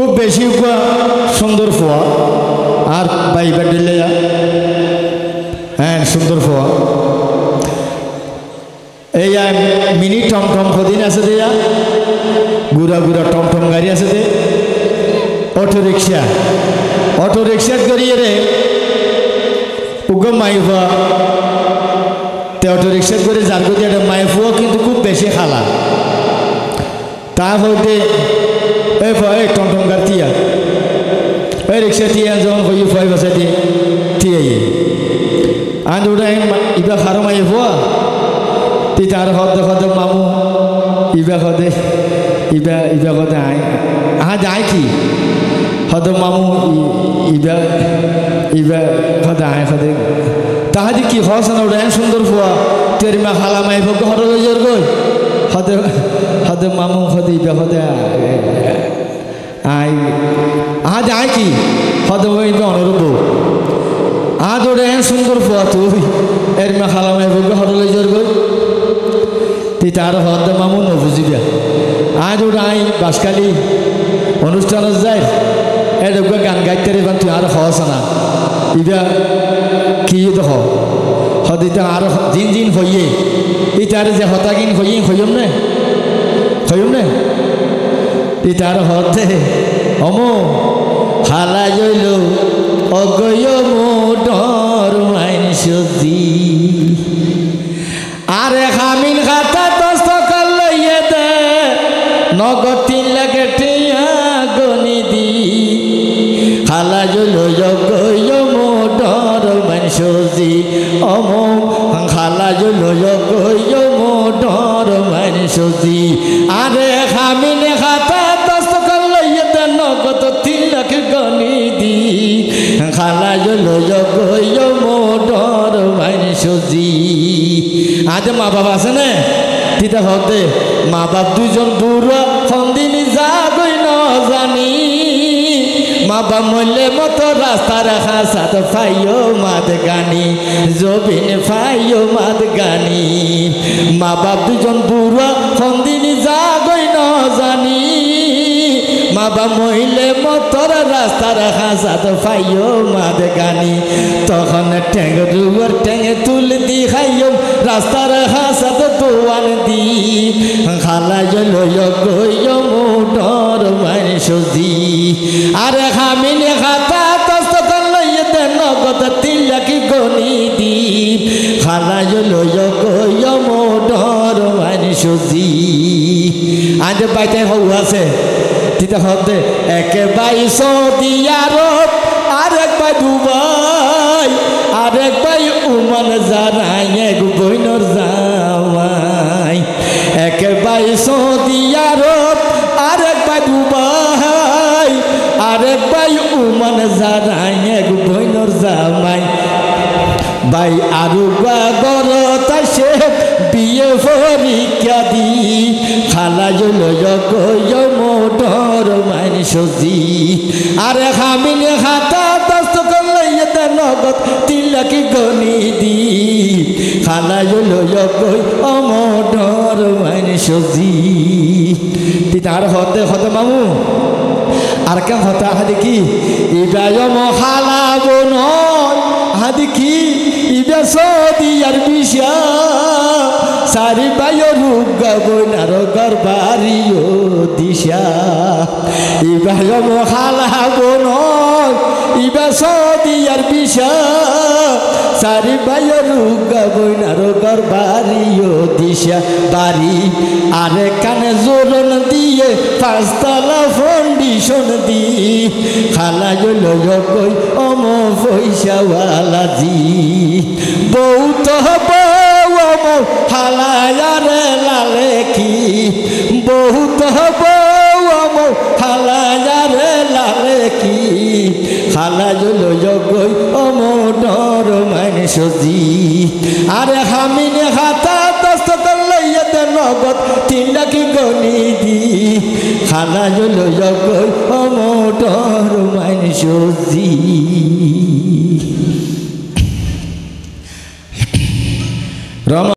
খুব বেশি সুন্দর ফোয়া আর বাইবার দিলে হ্যাঁ সুন্দর ফোয়া এই মিনি টমটম কদিন আছে দেয়া গুড়া গুড়া টমটম গাড়ি আছে দে অটো রিক্সা করিয়ে রে উগম মাইফা তে অটো রিক্সা করে যার গতি একটা মাইফুয়া কিন্তু খুব বেশি খালা তা হইতে এই টমটম গাড়ি তিয়া এই রিক্সা তিয়া যখন হই ফাই বাসা দিয়ে তিয়াই আন ওটা ইবা খারো মাইফুয়া তি তার হদ মামু ইবা হদে ইবা হদে আহা যায় কি হদ মামু ইবা হদে হদে তাহাদি কি হস না ওটা সুন্দর ফুয়া তেরি মা খালা মাই ভোগ হর লইজর গই হদে মামু হদে ইবা হদে আহা যায় কি হদ ইবা অনুরূপ আজ ওটা সুন্দর ফুয়া তুই এর মা খালা মাই ভোগ হর লইজর গই তুই তার হদ মামু নবুঝিবা আজ ওটা বাসকালি অনুষ্ঠান যায় এরকম গান গাইতে রেবান তুই আর হস না ইবা কি তো হদিতে আর জিন হইয়ে ইতার যে হতাগিন হইম নে ইতার হতে অমো হালা জইল অগয় মোটর মাইন সজি আরে হামিন খাতা দস্ত লইয়ে দে নগদ 3 লাখ টিয়া গনি দি হালা জইল অগয় মোটর মাইন সজি অমো খালা জইল অগয় মোটর মাইন সজি আরে হামিন খাতা দস্ত লইয়ে দে নগদ 3 লাখ গনি দি খালা জইল অগয় মোটর মাইন সজি আজ মা বাবা আছে না তিতা হতে মা বাপ দুজন দূর ফন্দিনি যা গই ন জানি মা বাপ মরলে মতো রাস্তার হাসাত ফাইও মাদ গানি জবিন ফাইও মাদ গানি মা বাপ দুজন দূর ফন্দিনি যা গই ন জানি মা বাপ মহিলে মতর রাস্তার হাসাত ফাইও মাদ গানি তখন ঠ্যাং রুয়ার ঠ্যাঙে তুল দি খাইও রাস্তার হাসাত তোয়ান দি খালা জল গইও মোটর মাইন সজি আরে হামিনে খাতা দস্ত লইয়ে দে নগদ 3 লাখ গনি দি খালা জল গইও মোটর মাইন সজি আজ বাইতে হউ আছে তিতা হতে একেবারে সৌদি আরব আরেক বাই দুবাই আরেক বাই উমান জারাই এক বইনর জামাই একেবারে সৌদি আরব আরেক বাই দুবাই আরেক বাই উমান জারাই এক বইনর জামাই ভাই আরু গরত আসে বিয়ে পরীক্ষা দি খালা জল গয় মোটর মাইন সজি আরে হামিনে খাতা দস্ত লইয়ে দে নগদ 3 লাখ গনি দি খালা জল গয় মোটর মাইন সজি তার হতে মামু আর কে হতা হাদি কি ইব্রাহিম হালাবো নয় হাদি কি ইবে সৌদি আর বিশা সারি বায়ো রুগা বইনার গরবারিও দিশা ইব্রাহিম হালাবো নয় ইবে সৌদি আর বিশা সারি বায়ো রুগা বইনার গরবারিও দিশা বাড়ি আরে কানে জোরন দিয়ে 5 তলা ফাউন্ডেশন দি খালা জল গই অম পয়সাওয়ালা জি বহুত বউ অম হালায়ারে লালে কি বহুত বউ অম হালায়ারে লালে কি খালা জল গই অম ডর মাইন সজি আরে হামিনে হাতা দস্ত লইয়ে দে নগদ 3 লাখ গনি দি খালা জল গই অম ডর মাইন সজি রম